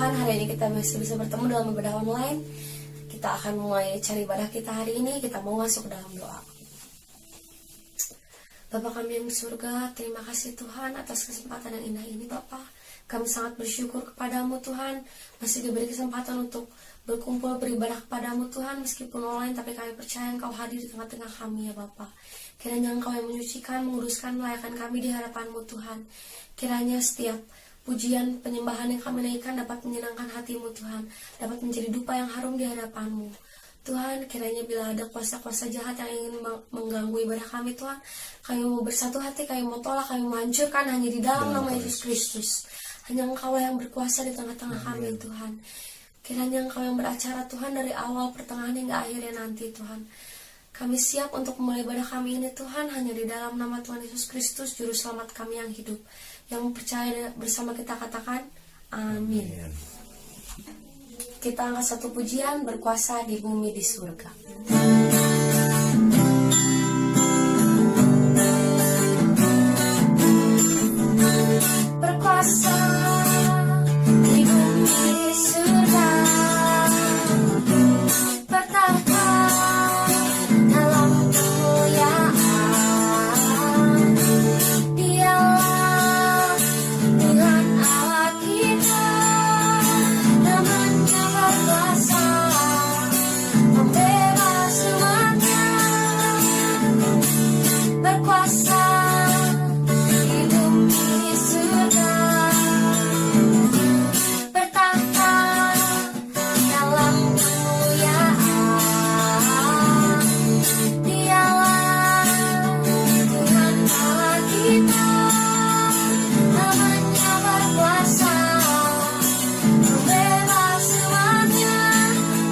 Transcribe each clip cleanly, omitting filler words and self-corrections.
Tuhan, hari ini kita masih bisa bertemu dalam ibadah online. Kita akan mulai cari ibadah kita hari ini. Kita mau masuk dalam doa. Bapa kami yang di surga, terima kasih Tuhan atas kesempatan yang indah ini Bapa. Kami sangat bersyukur kepadamu Tuhan, masih diberi kesempatan untuk berkumpul beribadah kepadamu Tuhan, meskipun online, tapi kami percaya Engkau hadir di tengah-tengah kami ya Bapa. Kiranya Engkau yang menyucikan, menguduskan, melayakan kami di hadapan-Mu Tuhan. Kiranya setiap pujian, penyembahan yang kami naikkan dapat menyenangkan hati-Mu Tuhan, dapat menjadi dupa yang harum di hadapan-Mu. Tuhan, kiranya bila ada kuasa-kuasa jahat yang ingin mengganggu ibadah kami Tuhan, kami mau bersatu hati, kami mau tolak, kami mau hancurkan hanya di dalam nama Yesus Kristus. Hanya Engkau yang berkuasa di tengah-tengah kami Tuhan. Kiranya Engkau yang beracara Tuhan dari awal, pertengahan hingga akhirnya nanti Tuhan. Kami siap untuk memulai ibadah kami ini Tuhan, hanya di dalam nama Tuhan Yesus Kristus, Juru Selamat kami yang hidup. Yang percaya bersama kita katakan, amin. Kita angkat satu pujian, berkuasa di bumi di surga. Berkuasa di bumi di surga, bertahta dalam kemuliaan. Dialah Tuhan Allah kita, namanya berkuasa, membebas umatnya. Berkuasa di bumi di surga, bertahta dalam kemuliaan. Dialah Tuhan Allah kita, namanya berkuasa, membebas umatnya.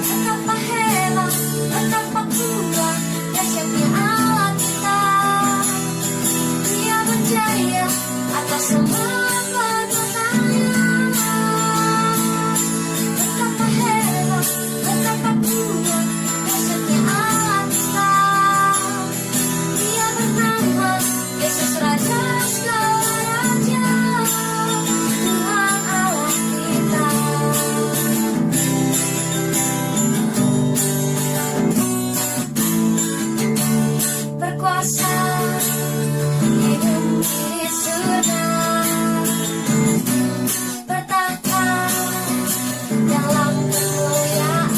Betapa hebat, betapa kuat, dahsyatnya Allah kita. Dia berjaya atas semua perbuatannya. Betapa hebat, betapa kuat, dahsyatnya Allah kita. Dia bernama Yesus Raja segala raja, Tuhan Allah kita. Berkuasa di bumi di surga, bertahta dalam kemuliaan.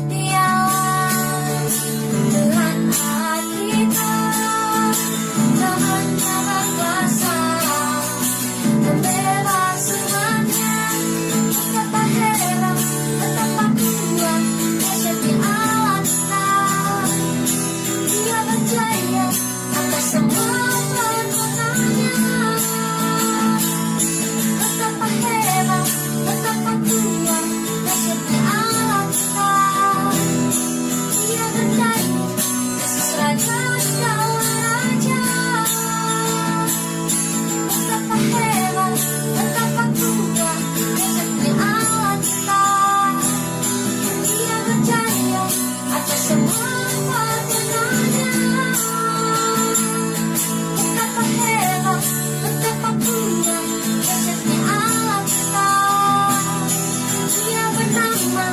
Dialah Tuhan Allah kita, namanya berkuasa, membebas umatnya. Betapa hebat, betapa kuat, dahsyatnya Allah kita. Dia berjaya atas semua perbuatannya. Betapa hebat, betapa kuat, dahsyatnya Allah kita. Dia berjaya, Yesus Raja segala raja. Betapa hebat, betapa kuat, dahsyatnya Allah kita. Dia berjaya atas semua perbuatannya. Betapa hebat, betapa kuat, dahsyatnya Allah kita. Dia bernama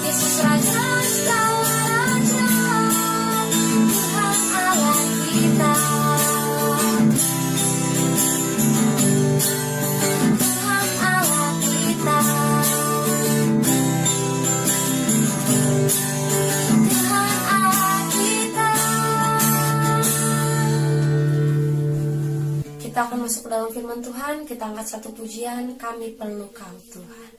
Yesus Raja segala raja, Tuhan Allah kita. Tuhan Allah kita. Tuhan Allah kita. Kita akan masuk ke dalam firman Tuhan. Kita angkat satu pujian, kami perlu Kau Tuhan.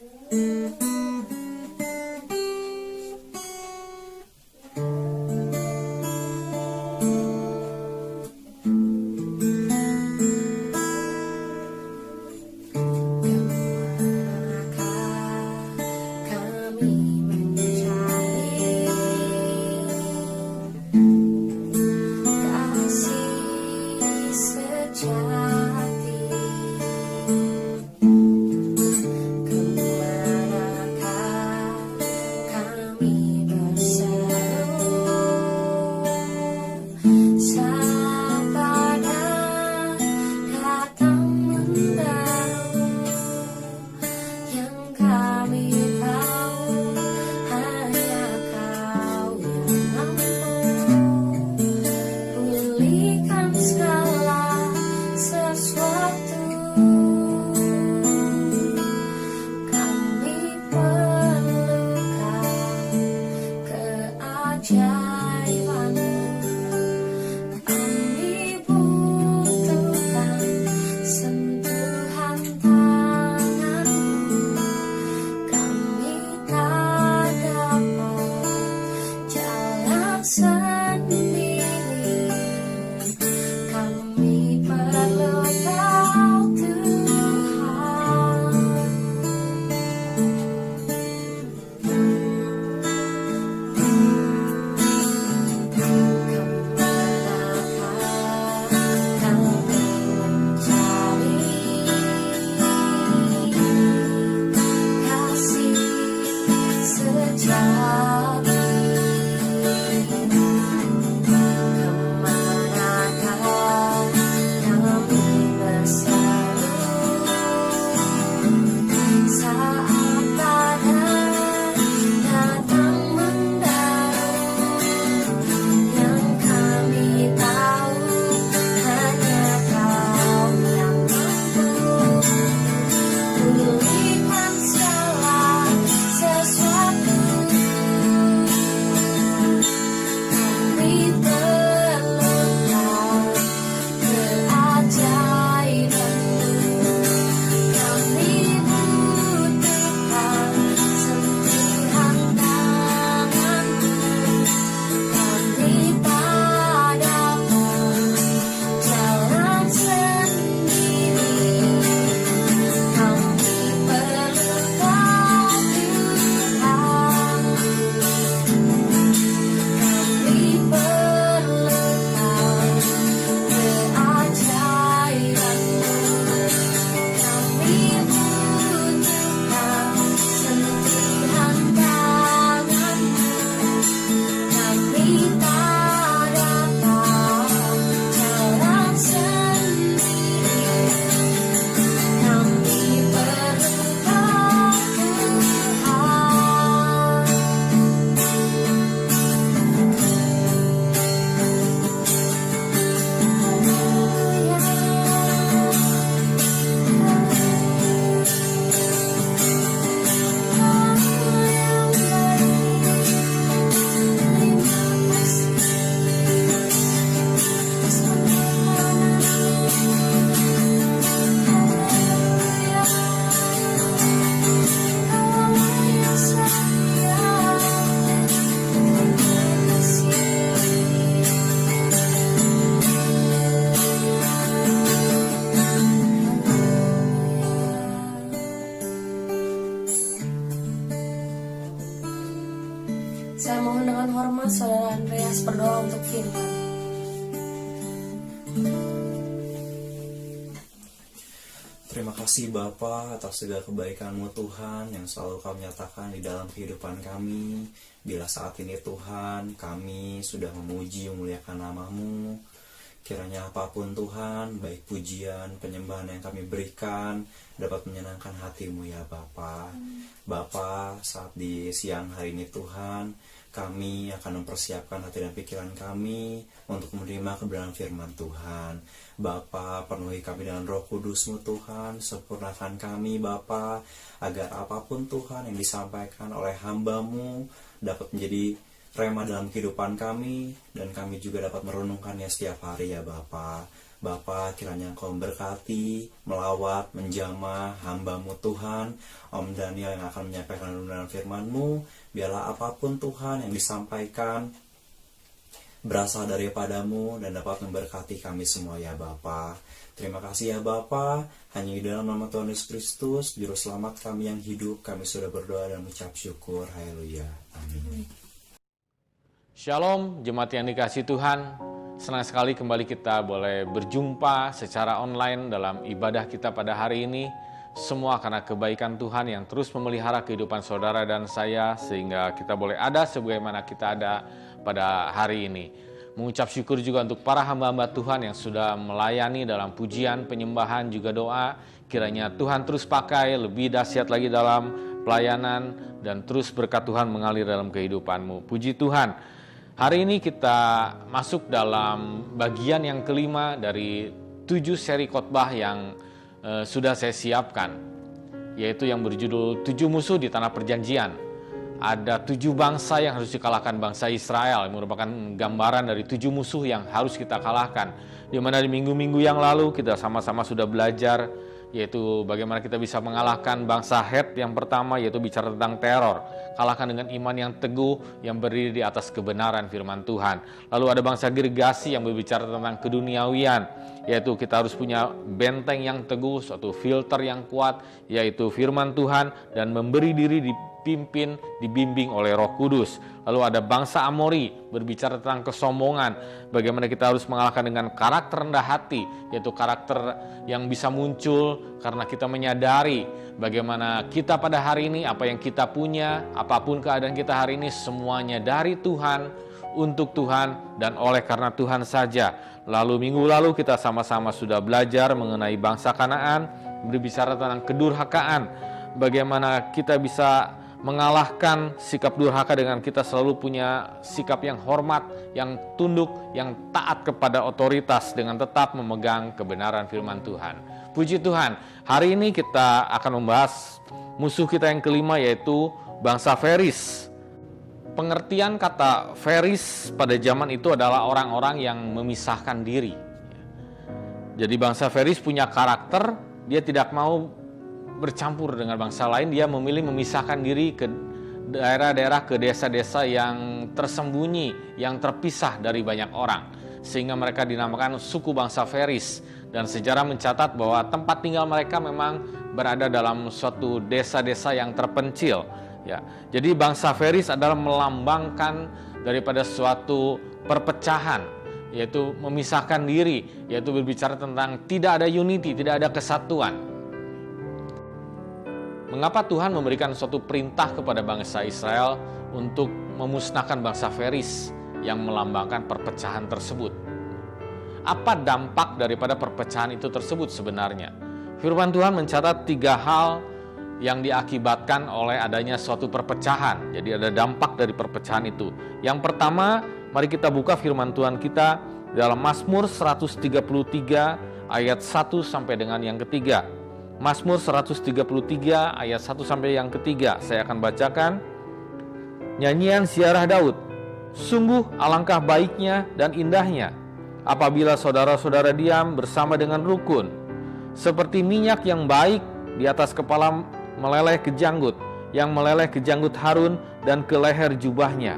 Kami mencari kasih sejati. Kemanakah Terima kasih Bapa atas segala kebaikan-Mu Tuhan yang selalu Kau nyatakan di dalam kehidupan kami. Bila saat ini Tuhan kami sudah memuji memuliakan nama-Mu, kiranya apapun Tuhan, baik pujian, penyembahan yang kami berikan dapat menyenangkan hati-Mu ya Bapa. Bapa, saat di siang hari ini Tuhan, kami akan mempersiapkan hati dan pikiran kami untuk menerima kebenaran firman Tuhan. Bapa, penuhi kami dengan Roh Kudus-Mu Tuhan, sempurnakan kami Bapa, agar apapun Tuhan yang disampaikan oleh hamba-Mu dapat menjadi rema dalam kehidupan kami, dan kami juga dapat merenungkannya setiap hari ya Bapa. Bapa, kiranya Engkau memberkati, melawat, menjamah hamba-Mu Tuhan, Om Daniel yang akan menyampaikan kebenaran firman-Mu. Biarlah apapun Tuhan yang disampaikan berasal daripada-Mu dan dapat memberkati kami semua ya Bapa. Terima kasih ya Bapa, hanya di dalam nama Tuhan Yesus Kristus, Juru Selamat kami yang hidup, kami sudah berdoa dan mengucap syukur. Haleluya. Amin. Shalom, jemaat yang dikasihi Tuhan. Senang sekali kembali kita boleh berjumpa secara online dalam ibadah kita pada hari ini. Semua karena kebaikan Tuhan yang terus memelihara kehidupan saudara dan saya, sehingga kita boleh ada sebagaimana kita ada pada hari ini. Mengucap syukur juga untuk para hamba-hamba Tuhan yang sudah melayani dalam pujian, penyembahan, juga doa. Kiranya Tuhan terus pakai lebih dahsyat lagi dalam pelayanan, dan terus berkat Tuhan mengalir dalam kehidupanmu. Puji Tuhan. Hari ini kita masuk dalam bagian yang kelima dari 7 seri khotbah yang sudah saya siapkan, yaitu yang berjudul 7 musuh di tanah perjanjian. Ada 7 bangsa yang harus dikalahkan bangsa Israel, yang merupakan gambaran dari 7 musuh yang harus kita kalahkan. Di mana di minggu-minggu yang lalu kita sama-sama sudah belajar, yaitu bagaimana kita bisa mengalahkan bangsa Het yang pertama, yaitu bicara tentang teror. Kalahkan dengan iman yang teguh, yang berdiri di atas kebenaran firman Tuhan. Lalu ada bangsa Girgasi yang berbicara tentang keduniawian, yaitu kita harus punya benteng yang teguh, suatu filter yang kuat, yaitu firman Tuhan, dan memberi diri dipimpin, dibimbing oleh Roh Kudus. Lalu ada bangsa Amori, berbicara tentang kesombongan, bagaimana kita harus mengalahkan dengan karakter rendah hati, yaitu karakter yang bisa muncul karena kita menyadari bagaimana kita pada hari ini, apa yang kita punya, apapun keadaan kita hari ini, semuanya dari Tuhan, untuk Tuhan, dan oleh karena Tuhan saja. Lalu minggu lalu kita sama-sama sudah belajar mengenai bangsa Kanaan, berbicara tentang kedurhakaan, bagaimana kita bisa mengalahkan sikap durhaka dengan kita selalu punya sikap yang hormat, yang tunduk, yang taat kepada otoritas dengan tetap memegang kebenaran firman Tuhan. Puji Tuhan, hari ini kita akan membahas musuh kita yang kelima, yaitu bangsa Feris. Pengertian kata Feris pada zaman itu adalah orang-orang yang memisahkan diri. Jadi bangsa Feris punya karakter, dia tidak mau bercampur dengan bangsa lain, dia memilih memisahkan diri ke daerah-daerah, ke desa-desa yang tersembunyi, yang terpisah dari banyak orang, sehingga mereka dinamakan suku bangsa Feris. Dan sejarah mencatat bahwa tempat tinggal mereka memang berada dalam suatu desa-desa yang terpencil. Ya, jadi bangsa Feris adalah melambangkan daripada suatu perpecahan, yaitu memisahkan diri, yaitu berbicara tentang tidak ada unity, tidak ada kesatuan. Mengapa Tuhan memberikan suatu perintah kepada bangsa Israel untuk memusnahkan bangsa Feris yang melambangkan perpecahan tersebut? Apa dampak daripada perpecahan itu tersebut sebenarnya? Firman Tuhan mencatat 3 hal yang diakibatkan oleh adanya suatu perpecahan. Jadi ada dampak dari perpecahan itu. Yang pertama, mari kita buka firman Tuhan kita dalam Mazmur 133 ayat 1 sampai dengan yang ketiga. Mazmur 133 ayat 1 sampai yang ketiga. Saya akan bacakan. Nyanyian ziarah Daud. Sungguh alangkah baiknya dan indahnya apabila saudara-saudara diam bersama dengan rukun. Seperti minyak yang baik di atas kepala meleleh ke janggut, yang meleleh ke janggut Harun dan ke leher jubahnya.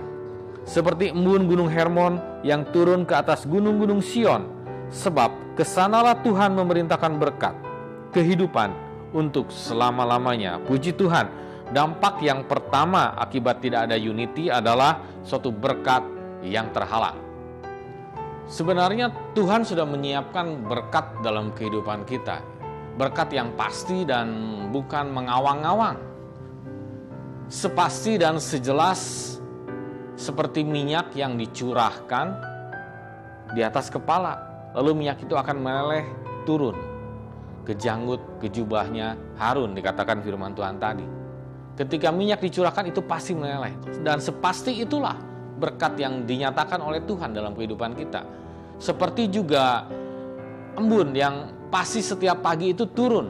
Seperti embun gunung Hermon yang turun ke atas gunung-gunung Sion. Sebab kesanalah Tuhan memerintahkan berkat, kehidupan untuk selama-lamanya. Puji Tuhan. Dampak yang pertama akibat tidak ada unity adalah suatu berkat yang terhalang. Sebenarnya Tuhan sudah menyiapkan berkat dalam kehidupan kita. Berkat yang pasti dan bukan mengawang-awang. Sepasti dan sejelas seperti minyak yang dicurahkan di atas kepala. Lalu minyak itu akan meleleh turun ke janggut, ke jubahnya Harun, dikatakan firman Tuhan tadi. Ketika minyak dicurahkan itu pasti meleleh. Dan sepasti itulah berkat yang dinyatakan oleh Tuhan dalam kehidupan kita. Seperti juga embun yang pasti setiap pagi itu turun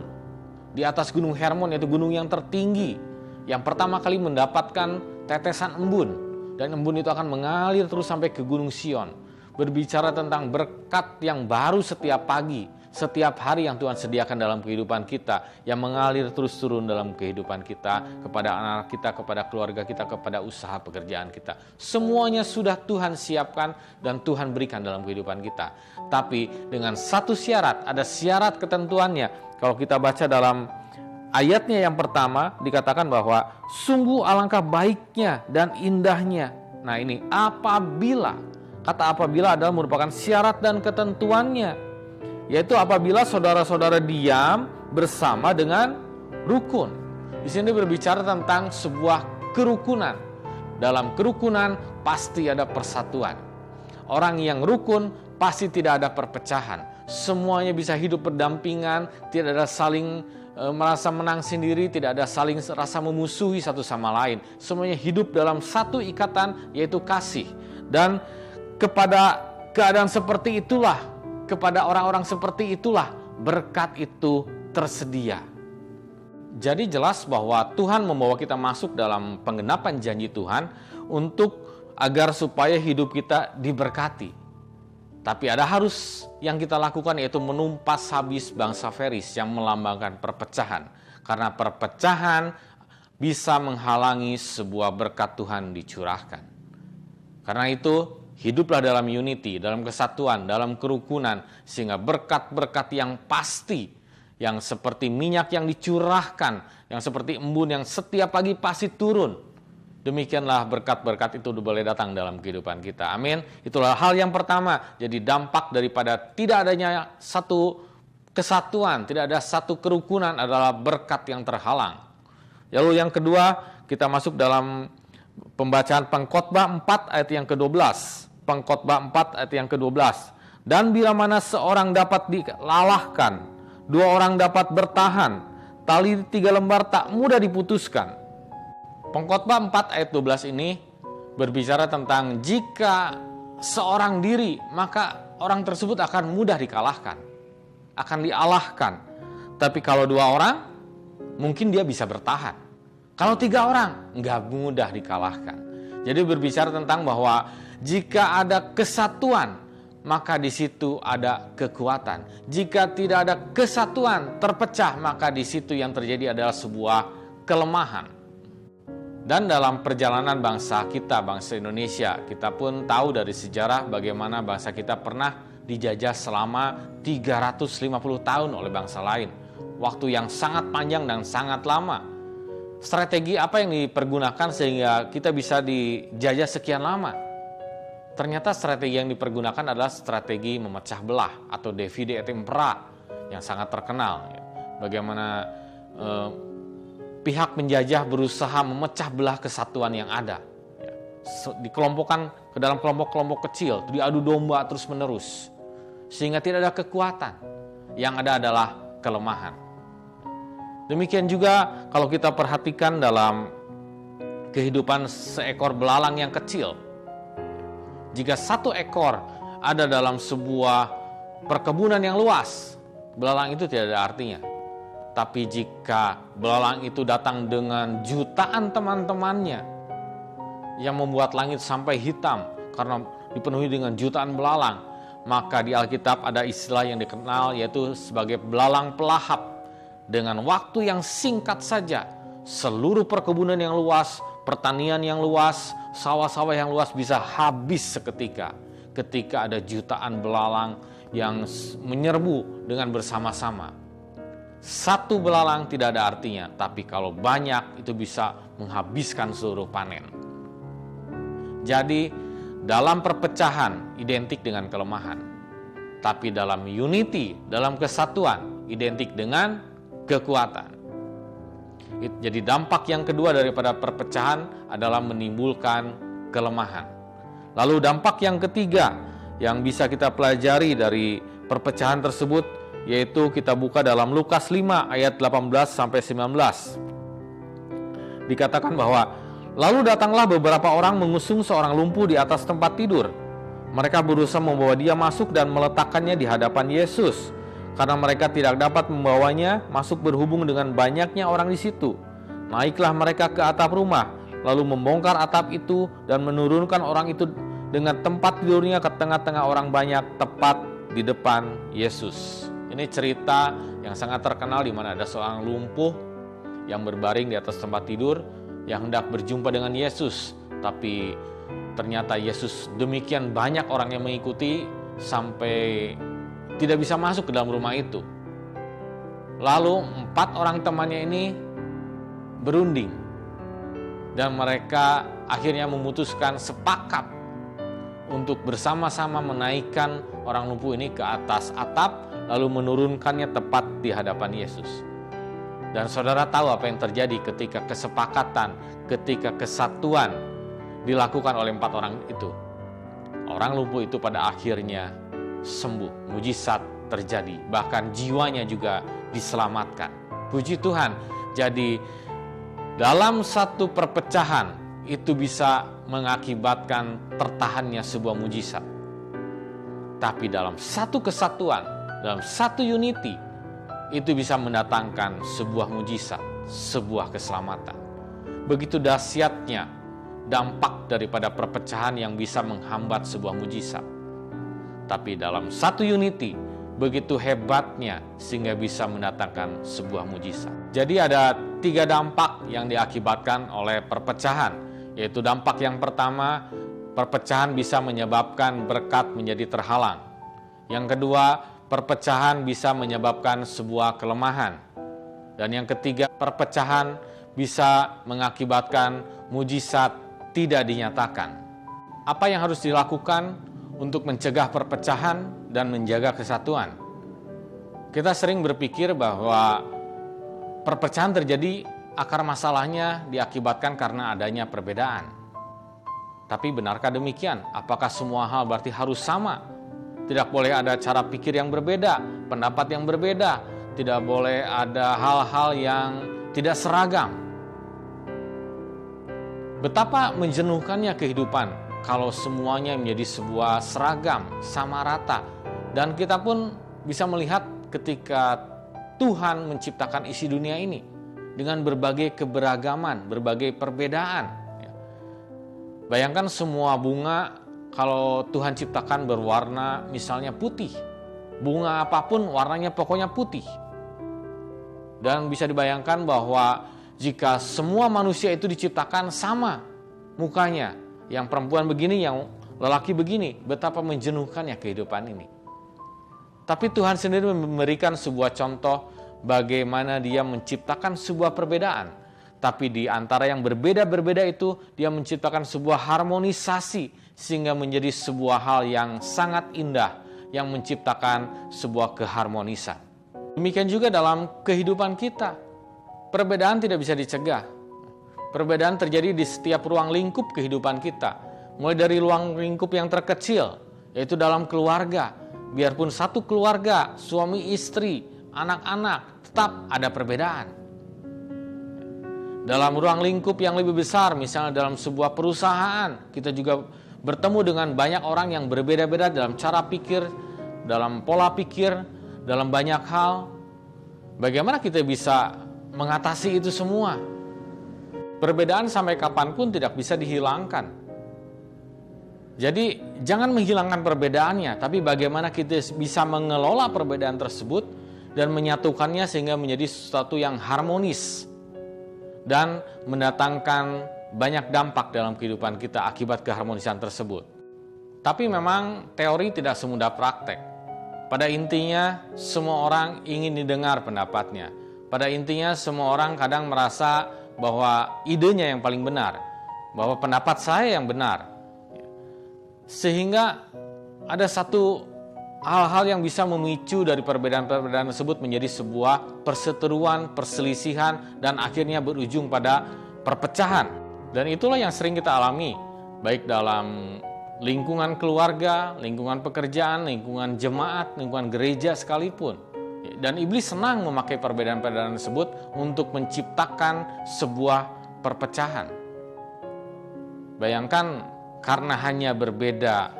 di atas Gunung Hermon, yaitu gunung yang tertinggi, yang pertama kali mendapatkan tetesan embun. Dan embun itu akan mengalir terus sampai ke Gunung Sion. Berbicara tentang berkat yang baru setiap pagi, setiap hari yang Tuhan sediakan dalam kehidupan kita, yang mengalir terus turun dalam kehidupan kita, kepada anak kita, kepada keluarga kita, kepada usaha pekerjaan kita. Semuanya sudah Tuhan siapkan dan Tuhan berikan dalam kehidupan kita. Tapi dengan satu syarat, ada syarat ketentuannya. Kalau kita baca dalam ayatnya yang pertama, dikatakan bahwa sungguh alangkah baiknya dan indahnya. Nah ini, apabila, kata apabila adalah merupakan syarat dan ketentuannya, yaitu apabila saudara-saudara diam bersama dengan rukun. Di sini berbicara tentang sebuah kerukunan. Dalam kerukunan pasti ada persatuan. Orang yang rukun pasti tidak ada perpecahan. Semuanya bisa hidup berdampingan, tidak ada saling merasa menang sendiri, tidak ada saling rasa memusuhi satu sama lain. Semuanya hidup dalam satu ikatan, yaitu kasih. Dan kepada keadaan seperti itulah, kepada orang-orang seperti itulah berkat itu tersedia. Jadi jelas bahwa Tuhan membawa kita masuk dalam penggenapan janji Tuhan untuk agar supaya hidup kita diberkati. Tapi ada harus yang kita lakukan, yaitu menumpas habis bangsa Feris yang melambangkan perpecahan. Karena perpecahan bisa menghalangi sebuah berkat Tuhan dicurahkan. Karena itu hiduplah dalam unity, dalam kesatuan, dalam kerukunan, sehingga berkat-berkat yang pasti, yang seperti minyak yang dicurahkan, yang seperti embun yang setiap pagi pasti turun. Demikianlah berkat-berkat itu boleh datang dalam kehidupan kita. Amin. Itulah hal yang pertama. Jadi dampak daripada tidak adanya satu kesatuan, tidak ada satu kerukunan adalah berkat yang terhalang. Lalu yang kedua, kita masuk dalam pembacaan Pengkhotbah 4 ayat yang ke-12. Pengkhotbah 4 ayat yang ke-12. Dan bila mana seorang dapat dikalahkan, dua orang dapat bertahan, tali 3 lembar tak mudah diputuskan. Pengkhotbah 4 ayat 12 ini berbicara tentang jika seorang diri, maka orang tersebut akan mudah dikalahkan, akan dialahkan. Tapi kalau 2 orang, mungkin dia bisa bertahan. Kalau 3 orang, nggak mudah dikalahkan. Jadi berbicara tentang bahwa jika ada kesatuan, maka di situ ada kekuatan. Jika tidak ada kesatuan, terpecah, maka di situ yang terjadi adalah sebuah kelemahan. Dan dalam perjalanan bangsa kita, bangsa Indonesia, kita pun tahu dari sejarah bagaimana bangsa kita pernah dijajah selama 350 tahun oleh bangsa lain. Waktu yang sangat panjang dan sangat lama. Strategi apa yang dipergunakan sehingga kita bisa dijajah sekian lama? Ternyata strategi yang dipergunakan adalah strategi memecah belah atau divide et impera yang sangat terkenal. Bagaimana pihak penjajah berusaha memecah belah kesatuan yang ada. Dikelompokkan ke dalam kelompok-kelompok kecil, diadu domba terus-menerus. Sehingga tidak ada kekuatan. Yang ada adalah kelemahan. Demikian juga kalau kita perhatikan dalam kehidupan seekor belalang yang kecil. Jika 1 ekor ada dalam sebuah perkebunan yang luas, belalang itu tidak ada artinya. Tapi jika belalang itu datang dengan jutaan teman-temannya yang membuat langit sampai hitam karena dipenuhi dengan jutaan belalang, maka di Alkitab ada istilah yang dikenal yaitu sebagai belalang pelahap. Dengan waktu yang singkat saja, seluruh perkebunan yang luas, pertanian yang luas, sawah-sawah yang luas bisa habis seketika. Ketika ada jutaan belalang yang menyerbu dengan bersama-sama. 1 belalang tidak ada artinya, tapi kalau banyak itu bisa menghabiskan seluruh panen. Jadi dalam perpecahan identik dengan kelemahan. Tapi dalam unity, dalam kesatuan, identik dengan kekuatan. Jadi dampak yang kedua daripada perpecahan adalah menimbulkan kelemahan. Lalu dampak yang ketiga yang bisa kita pelajari dari perpecahan tersebut, yaitu kita buka dalam Lukas 5 ayat 18-19. Dikatakan bahwa, lalu datanglah beberapa orang mengusung seorang lumpuh di atas tempat tidur. Mereka berusaha membawa dia masuk dan meletakkannya di hadapan Yesus. Karena mereka tidak dapat membawanya masuk berhubung dengan banyaknya orang di situ. Naiklah mereka ke atap rumah, lalu membongkar atap itu dan menurunkan orang itu dengan tempat tidurnya ke tengah-tengah orang banyak, tepat di depan Yesus. Ini cerita yang sangat terkenal di mana ada seorang lumpuh yang berbaring di atas tempat tidur yang hendak berjumpa dengan Yesus. Tapi ternyata Yesus demikian banyak orang yang mengikuti sampai tidak bisa masuk ke dalam rumah itu. Lalu 4 orang temannya ini berunding dan mereka akhirnya memutuskan sepakat untuk bersama-sama menaikkan orang lumpuh ini ke atas atap lalu menurunkannya tepat di hadapan Yesus. Dan saudara tahu apa yang terjadi ketika kesepakatan, ketika kesatuan dilakukan oleh 4 orang itu. Orang lumpuh itu pada akhirnya sembuh, mujizat terjadi, bahkan jiwanya juga diselamatkan. Puji Tuhan. Jadi dalam satu perpecahan itu bisa mengakibatkan tertahannya sebuah mujizat. Tapi dalam satu kesatuan, dalam satu unity, itu bisa mendatangkan sebuah mujizat, sebuah keselamatan. Begitu dahsyatnya dampak daripada perpecahan yang bisa menghambat sebuah mujizat. Tapi dalam satu unity, begitu hebatnya sehingga bisa mendatangkan sebuah mujizat. Jadi ada 3 dampak yang diakibatkan oleh perpecahan, yaitu dampak yang pertama, perpecahan bisa menyebabkan berkat menjadi terhalang. Yang kedua, perpecahan bisa menyebabkan sebuah kelemahan. Dan yang ketiga, perpecahan bisa mengakibatkan mujizat tidak dinyatakan. Apa yang harus dilakukan untuk mencegah perpecahan dan menjaga kesatuan? Kita sering berpikir bahwa perpecahan terjadi, akar masalahnya diakibatkan karena adanya perbedaan. Tapi benarkah demikian? Apakah semua hal berarti harus sama? Tidak boleh ada cara pikir yang berbeda, pendapat yang berbeda, tidak boleh ada hal-hal yang tidak seragam. Betapa menjenuhkannya kehidupan kalau semuanya menjadi sebuah seragam, sama rata. Dan kita pun bisa melihat ketika Tuhan menciptakan isi dunia ini dengan berbagai keberagaman, berbagai perbedaan. Bayangkan semua bunga kalau Tuhan ciptakan berwarna misalnya putih. Bunga apapun warnanya pokoknya putih. Dan bisa dibayangkan bahwa jika semua manusia itu diciptakan sama mukanya, yang perempuan begini, yang lelaki begini, betapa menjenuhkannya kehidupan ini. Tapi Tuhan sendiri memberikan sebuah contoh bagaimana Dia menciptakan sebuah perbedaan. Tapi di antara yang berbeda-berbeda itu, Dia menciptakan sebuah harmonisasi sehingga menjadi sebuah hal yang sangat indah, yang menciptakan sebuah keharmonisan. Demikian juga dalam kehidupan kita. Perbedaan tidak bisa dicegah. Perbedaan terjadi di setiap ruang lingkup kehidupan kita. Mulai dari ruang lingkup yang terkecil, yaitu dalam keluarga. Biarpun satu keluarga, suami istri, anak-anak, tetap ada perbedaan. Dalam ruang lingkup yang lebih besar, misalnya dalam sebuah perusahaan, kita juga bertemu dengan banyak orang yang berbeda-beda dalam cara pikir, dalam pola pikir, dalam banyak hal. Bagaimana kita bisa mengatasi itu semua? Perbedaan sampai kapanpun tidak bisa dihilangkan. Jadi jangan menghilangkan perbedaannya, tapi bagaimana kita bisa mengelola perbedaan tersebut dan menyatukannya sehingga menjadi sesuatu yang harmonis dan mendatangkan banyak dampak dalam kehidupan kita akibat keharmonisan tersebut. Tapi memang teori tidak semudah praktek. Pada intinya semua orang ingin didengar pendapatnya. Pada intinya semua orang kadang merasa bahwa idenya yang paling benar, bahwa pendapat saya yang benar. Sehingga ada satu hal-hal yang bisa memicu dari perbedaan-perbedaan tersebut menjadi sebuah perseteruan, perselisihan, dan akhirnya berujung pada perpecahan. Dan itulah yang sering kita alami, baik dalam lingkungan keluarga, lingkungan pekerjaan, lingkungan jemaat, lingkungan gereja sekalipun. Dan iblis senang memakai perbedaan-perbedaan tersebut untuk menciptakan sebuah perpecahan. Bayangkan, karena hanya berbeda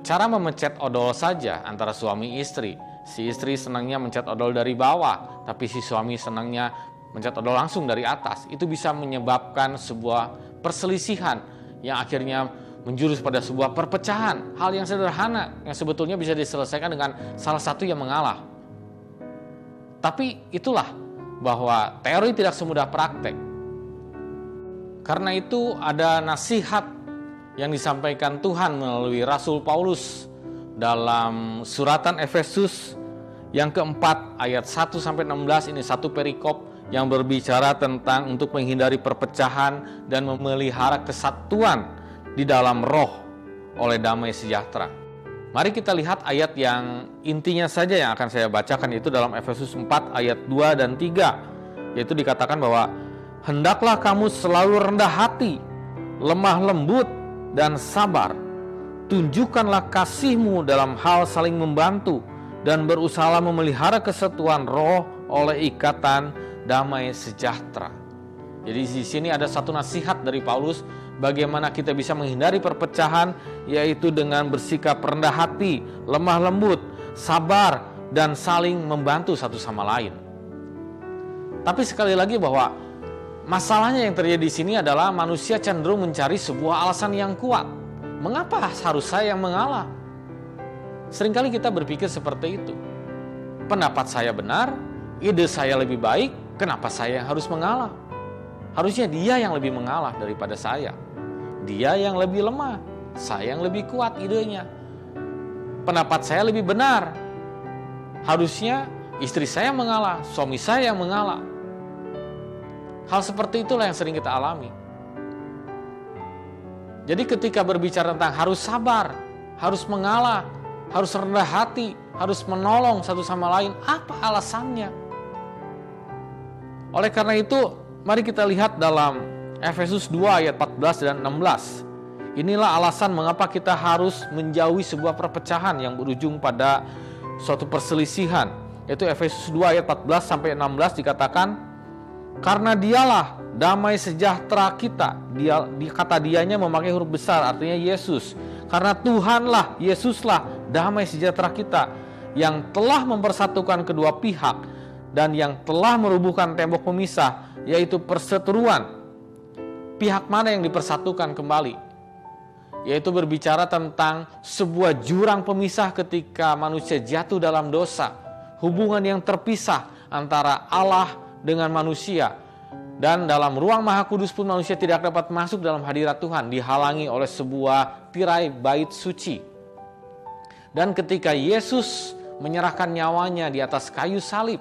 cara memencet odol saja antara suami istri. Si istri senangnya mencet odol dari bawah, tapi si suami senangnya mencet odol langsung dari atas. Itu bisa menyebabkan sebuah perselisihan yang akhirnya menjurus pada sebuah perpecahan. Hal yang sederhana yang sebetulnya bisa diselesaikan dengan salah satu yang mengalah. Tapi itulah bahwa teori tidak semudah praktek. Karena itu ada nasihat yang disampaikan Tuhan melalui Rasul Paulus dalam suratan Efesus yang keempat ayat 1-16. Ini satu perikop yang berbicara tentang untuk menghindari perpecahan dan memelihara kesatuan di dalam roh oleh damai sejahtera. Mari kita lihat ayat yang intinya saja yang akan saya bacakan, itu dalam Efesus 4 ayat 2 dan 3, yaitu dikatakan bahwa hendaklah kamu selalu rendah hati, lemah lembut, dan sabar. Tunjukkanlah kasihmu dalam hal saling membantu dan berusaha memelihara kesatuan roh oleh ikatan damai sejahtera. Jadi di sini ada satu nasihat dari Paulus bagaimana kita bisa menghindari perpecahan, yaitu dengan bersikap rendah hati, lemah lembut, sabar, dan saling membantu satu sama lain. Tapi sekali lagi bahwa masalahnya yang terjadi di sini adalah manusia cenderung mencari sebuah alasan yang kuat. Mengapa harus saya yang mengalah? Seringkali kita berpikir seperti itu. Pendapat saya benar, ide saya lebih baik, kenapa saya yang harus mengalah? Harusnya dia yang lebih mengalah daripada saya. Dia yang lebih lemah, saya yang lebih kuat idenya. Pendapat saya lebih benar. Harusnya istri saya mengalah, suami saya yang mengalah. Hal seperti itulah yang sering kita alami. Jadi ketika berbicara tentang harus sabar, harus mengalah, harus rendah hati, harus menolong satu sama lain, apa alasannya? Oleh karena itu, mari kita lihat dalam Efesus 2 ayat 14 dan 16. Inilah alasan mengapa kita harus menjauhi sebuah perpecahan yang berujung pada suatu perselisihan. Yaitu Efesus 2 ayat 14 sampai 16 dikatakan, karena dialah damai sejahtera kita. Kata dianya memakai huruf besar, artinya Yesus. Karena Tuhanlah, Yesuslah damai sejahtera kita, yang telah mempersatukan kedua pihak dan yang telah merubuhkan tembok pemisah, yaitu perseteruan. Pihak mana yang dipersatukan kembali? Yaitu berbicara tentang sebuah jurang pemisah ketika manusia jatuh dalam dosa. Hubungan yang terpisah antara Allah dengan manusia, dan dalam ruang maha kudus pun manusia tidak dapat masuk dalam hadirat Tuhan, dihalangi oleh sebuah tirai bait suci. Dan ketika Yesus menyerahkan nyawanya di atas kayu salib,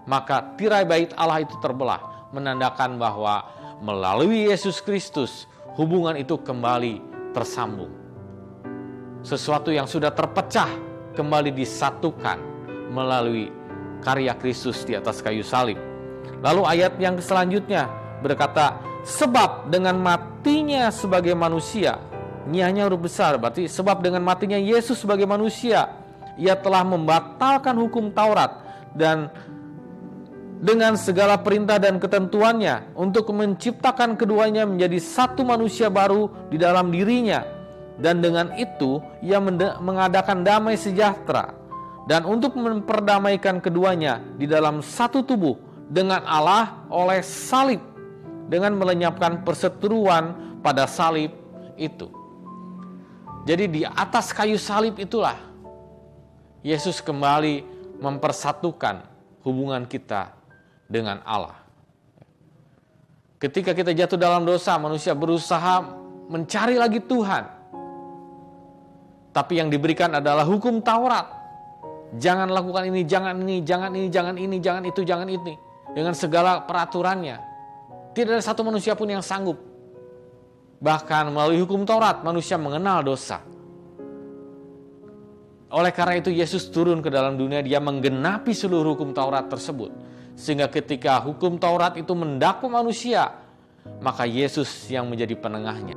maka tirai bait Allah itu terbelah, menandakan bahwa melalui Yesus Kristus hubungan itu kembali tersambung. Sesuatu yang sudah terpecah kembali disatukan melalui karya Kristus di atas kayu salib. Lalu ayat yang selanjutnya berkata, sebab dengan matinya sebagai manusia, nyahnya huruf besar, berarti sebab dengan matinya Yesus sebagai manusia, ia telah membatalkan hukum Taurat dan dengan segala perintah dan ketentuannya untuk menciptakan keduanya menjadi satu manusia baru di dalam dirinya. Dan dengan itu ia mengadakan damai sejahtera, dan untuk memperdamaikan keduanya di dalam satu tubuh dengan Allah oleh salib, dengan melenyapkan perseteruan pada salib itu. Jadi di atas kayu salib itulah Yesus kembali mempersatukan hubungan kita dengan Allah. Ketika kita jatuh dalam dosa, manusia berusaha mencari lagi Tuhan, tapi yang diberikan adalah hukum Taurat. Jangan lakukan ini, jangan ini, jangan ini, jangan ini, jangan itu, jangan ini. Dengan segala peraturannya. Tidak ada satu manusia pun yang sanggup Bahkan melalui hukum Taurat manusia mengenal dosa. Oleh karena itu Yesus turun ke dalam dunia, dia menggenapi seluruh hukum Taurat tersebut. Sehingga ketika hukum Taurat itu mendakwa manusia, maka Yesus yang menjadi penengahnya.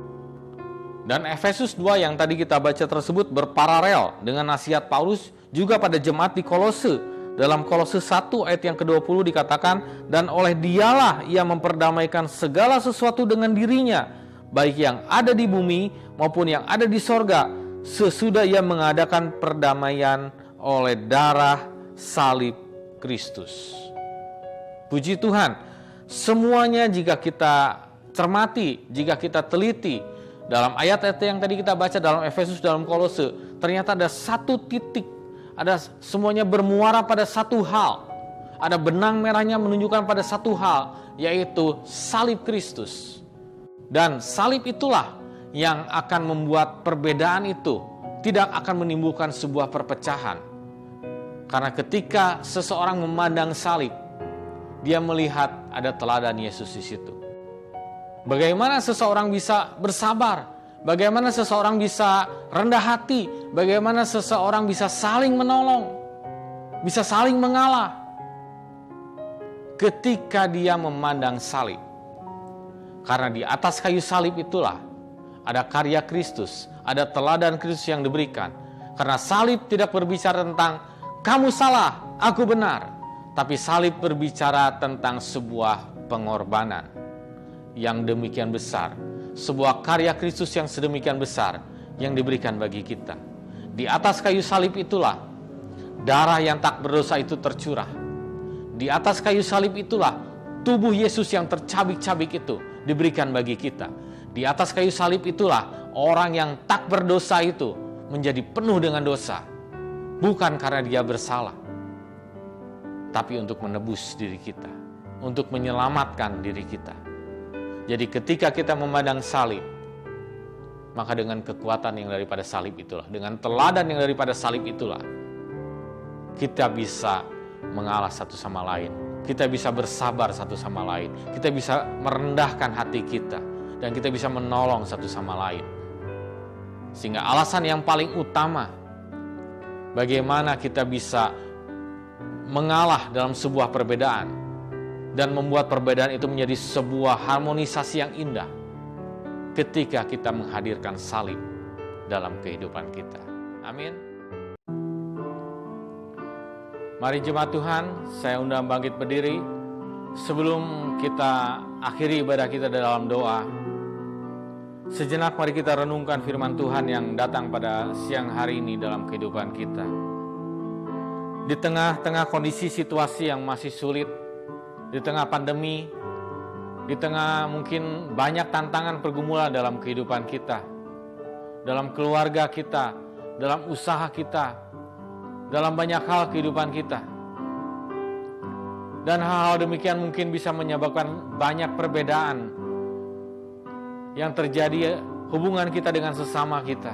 Dan Efesus 2 yang tadi kita baca tersebut berparalel dengan nasihat Paulus juga pada jemaat di Kolose. Dalam Kolose 1 ayat yang ke-20 dikatakan, dan oleh dialah ia memperdamaikan segala sesuatu dengan dirinya, baik yang ada di bumi maupun yang ada di sorga, sesudah ia mengadakan perdamaian oleh darah salib Kristus. Puji Tuhan, semuanya jika kita cermati, jika kita teliti, dalam ayat-ayat yang tadi kita baca dalam Efesus, dalam Kolose, ternyata ada satu titik, ada semuanya bermuara pada satu hal. Ada benang merahnya menunjukkan pada satu hal, yaitu salib Kristus. Dan salib itulah yang akan membuat perbedaan itu tidak akan menimbulkan sebuah perpecahan. Karena ketika seseorang memandang salib, dia melihat ada teladan Yesus di situ. Bagaimana seseorang bisa bersabar, bagaimana seseorang bisa rendah hati, bagaimana seseorang bisa saling menolong, bisa saling mengalah ketika dia memandang salib. Karena di atas kayu salib itulah ada karya Kristus, ada teladan Kristus yang diberikan. Karena salib tidak berbicara tentang kamu salah, aku benar, tapi salib berbicara tentang sebuah pengorbanan yang demikian besar, sebuah karya Kristus yang sedemikian besar yang diberikan bagi kita. Di atas kayu salib itulah darah yang tak berdosa itu tercurah. Di atas kayu salib itulah tubuh Yesus yang tercabik-cabik itu diberikan bagi kita. Di atas kayu salib itulah orang yang tak berdosa itu menjadi penuh dengan dosa. Bukan karena dia bersalah, tapi untuk menebus diri kita, untuk menyelamatkan diri kita. Jadi ketika kita memandang salib, maka dengan kekuatan yang daripada salib itulah, dengan teladan yang daripada salib itulah, kita bisa mengalah satu sama lain. Kita bisa bersabar satu sama lain. Kita bisa merendahkan hati kita. Dan kita bisa menolong satu sama lain. Sehingga alasan yang paling utama bagaimana kita bisa mengalah dalam sebuah perbedaan dan membuat perbedaan itu menjadi sebuah harmonisasi yang indah ketika kita menghadirkan salib dalam kehidupan kita. Amin. Mari jemaat Tuhan, saya undang bangkit berdiri. Sebelum kita akhiri ibadah kita dalam doa, sejenak mari kita renungkan firman Tuhan yang datang pada siang hari ini dalam kehidupan kita. Di tengah-tengah kondisi situasi yang masih sulit, di tengah pandemi, di tengah mungkin banyak tantangan pergumulan dalam kehidupan kita, dalam keluarga kita, dalam usaha kita, dalam banyak hal kehidupan kita. Dan hal-hal demikian mungkin bisa menyebabkan banyak perbedaan yang terjadi hubungan kita dengan sesama kita.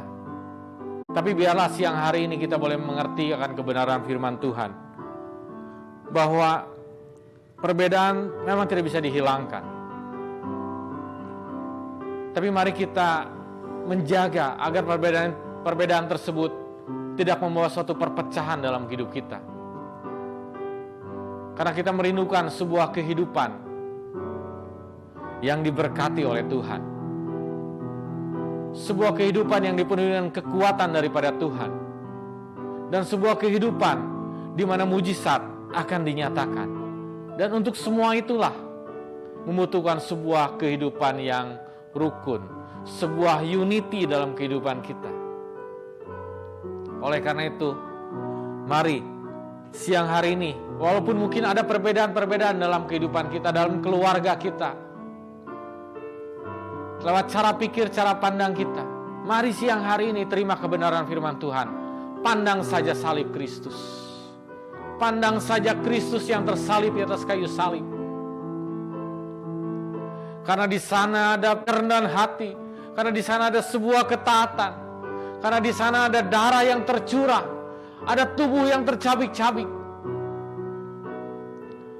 Tapi biarlah siang hari ini kita boleh mengerti akan kebenaran firman Tuhan, bahwa perbedaan memang tidak bisa dihilangkan. Tapi mari kita menjaga agar perbedaan tersebut tidak membawa suatu perpecahan dalam hidup kita. Karena kita merindukan sebuah kehidupan yang diberkati oleh Tuhan. Sebuah kehidupan yang dipenuhi dengan kekuatan daripada Tuhan. Dan sebuah kehidupan di mana mujizat akan dinyatakan. Dan untuk semua itulah membutuhkan sebuah kehidupan yang rukun. Sebuah unity dalam kehidupan kita. Oleh karena itu, mari siang hari ini, walaupun mungkin ada perbedaan-perbedaan dalam kehidupan kita, dalam keluarga kita, lewat cara pikir, cara pandang kita, mari siang hari ini terima kebenaran firman Tuhan. Pandang saja salib Kristus. Pandang saja Kristus yang tersalib di atas kayu salib. Karena di sana ada kerendahan hati, karena di sana ada sebuah ketaatan, karena di sana ada darah yang tercurah, ada tubuh yang tercabik-cabik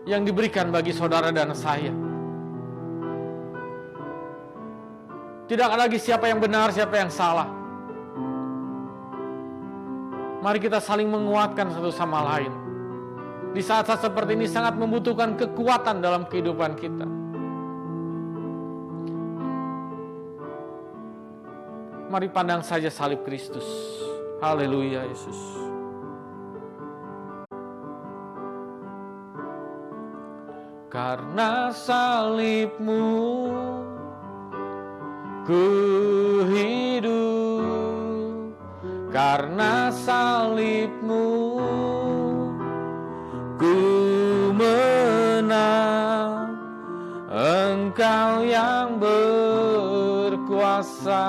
yang diberikan bagi saudara dan saya. Tidak ada lagi siapa yang benar, siapa yang salah. Mari kita saling menguatkan satu sama lain. Di saat-saat seperti ini sangat membutuhkan kekuatan dalam kehidupan kita. Mari pandang saja salib Kristus. Haleluya Yesus. Karena salib-Mu ku hidup, karena salib-Mu ku menang. Engkau yang berkuasa,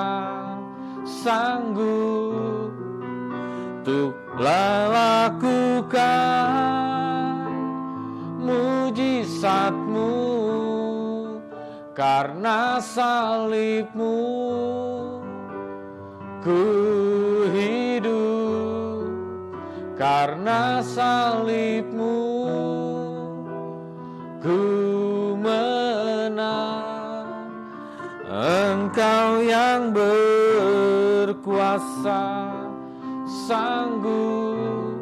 sanggup untuk lakukan mujizat-Mu. Karena salib-Mu ku hidup, karena salib-Mu ku menang. Engkau yang berkuasa, sanggup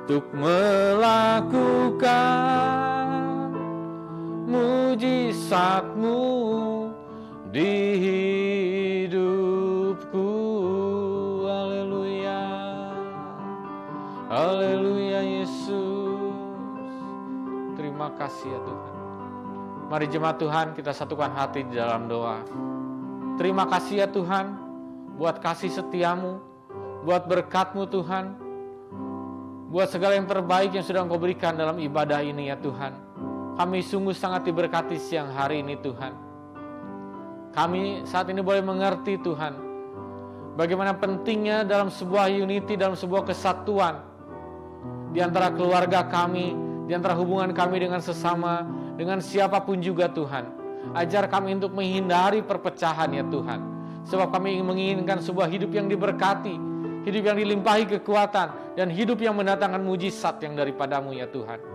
untuk melakukan mujizat-Mu di hidupku. Haleluya, haleluya Yesus. Terima kasih ya Tuhan. Mari jemaat Tuhan, kita satukan hati di dalam doa. Terima kasih ya Tuhan buat kasih setiamu, buat berkat-Mu Tuhan, buat segala yang terbaik yang sudah Engkau berikan dalam ibadah ini ya Tuhan. Kami sungguh sangat diberkati siang hari ini Tuhan. Kami saat ini boleh mengerti Tuhan, bagaimana pentingnya dalam sebuah unity, dalam sebuah kesatuan di antara keluarga kami, di antara hubungan kami dengan sesama, dengan siapapun juga Tuhan. Ajar kami untuk menghindari perpecahan ya Tuhan. Sebab kami menginginkan sebuah hidup yang diberkati, hidup yang dilimpahi kekuatan, dan hidup yang mendatangkan mujizat yang daripada-Mu ya Tuhan.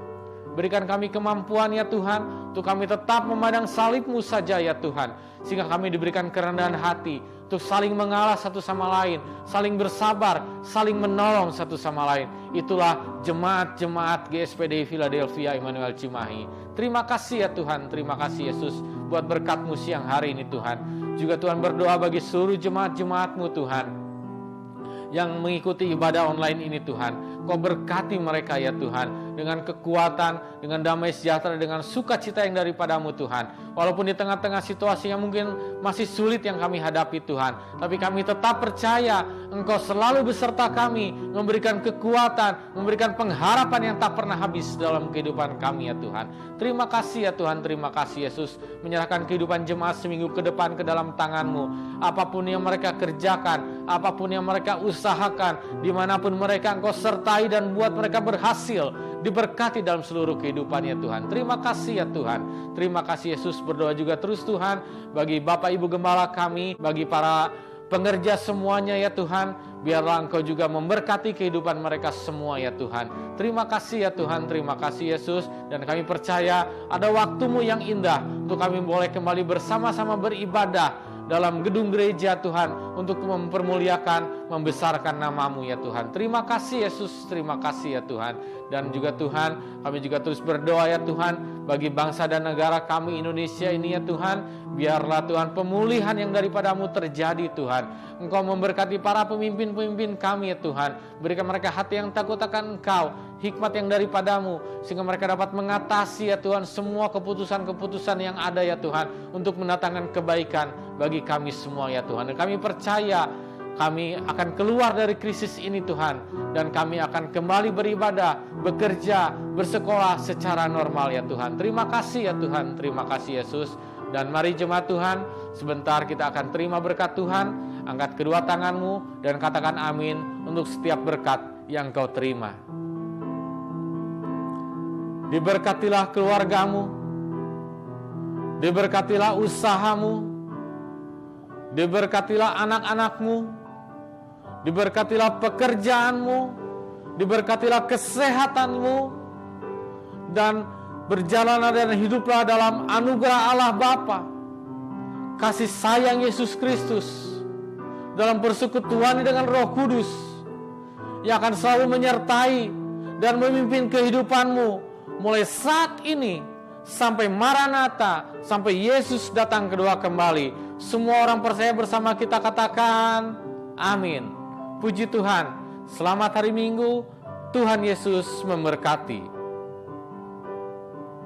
Berikan kami kemampuan ya Tuhan, untuk kami tetap memandang salib-Mu saja ya Tuhan. Sehingga kami diberikan kerendahan hati, untuk saling mengalah satu sama lain, saling bersabar, saling menolong satu sama lain. Itulah jemaat-jemaat GSPDI Philadelphia Immanuel Cimahi. Terima kasih ya Tuhan, terima kasih Yesus buat berkat-Mu siang hari ini Tuhan. Juga Tuhan berdoa bagi seluruh jemaat-jemaat-Mu Tuhan yang mengikuti ibadah online ini Tuhan. Kau berkati mereka ya Tuhan, dengan kekuatan, dengan damai sejahtera, dengan sukacita yang daripada-Mu Tuhan. Walaupun di tengah-tengah situasi yang mungkin masih sulit yang kami hadapi Tuhan, tapi kami tetap percaya Engkau selalu beserta kami, memberikan kekuatan, memberikan pengharapan yang tak pernah habis dalam kehidupan kami ya Tuhan. Terima kasih ya Tuhan, terima kasih Yesus. Menyerahkan kehidupan jemaat seminggu ke depan ke dalam tangan-Mu. Apapun yang mereka kerjakan, apapun yang mereka usahakan, dimanapun mereka Engkau sertai dan buat mereka berhasil, diberkati dalam seluruh kehidupan ya Tuhan. Terima kasih ya Tuhan. Terima kasih Yesus. Berdoa juga terus Tuhan bagi Bapak Ibu Gembala kami, bagi para pengerja semuanya ya Tuhan. Biarlah Engkau juga memberkati kehidupan mereka semua ya Tuhan. Terima kasih ya Tuhan, terima kasih Yesus. Dan kami percaya ada waktu-Mu yang indah untuk kami boleh kembali bersama-sama beribadah dalam gedung gereja Tuhan, untuk mempermuliakan, membesarkan nama-Mu ya Tuhan. Terima kasih Yesus, terima kasih ya Tuhan. Dan juga Tuhan, kami juga terus berdoa ya Tuhan bagi bangsa dan negara kami Indonesia ini ya Tuhan. Biarlah Tuhan pemulihan yang daripada-Mu terjadi Tuhan. Engkau memberkati para pemimpin-pemimpin kami ya Tuhan. Berikan mereka hati yang takut akan Engkau, hikmat yang daripada-Mu, sehingga mereka dapat mengatasi ya Tuhan semua keputusan-keputusan yang ada ya Tuhan, untuk mendatangkan kebaikan bagi kami semua ya Tuhan. Dan kami percaya kami akan keluar dari krisis ini Tuhan, dan kami akan kembali beribadah, bekerja, bersekolah secara normal ya Tuhan. Terima kasih ya Tuhan, terima kasih Yesus. Dan mari jemaat Tuhan, sebentar kita akan terima berkat Tuhan. Angkat kedua tanganmu dan katakan amin untuk setiap berkat yang kau terima. Diberkatilah keluargamu, diberkatilah usahamu, diberkatilah anak-anakmu, diberkatilah pekerjaanmu, diberkatilah kesehatanmu, dan berjalanlah dan hiduplah dalam anugerah Allah Bapa, kasih sayang Yesus Kristus, dalam persekutuan dengan Roh Kudus yang akan selalu menyertai dan memimpin kehidupanmu mulai saat ini sampai Maranatha, sampai Yesus datang kedua kembali. Semua orang percaya bersama kita katakan amin. Puji Tuhan. Selamat hari Minggu. Tuhan Yesus memberkati.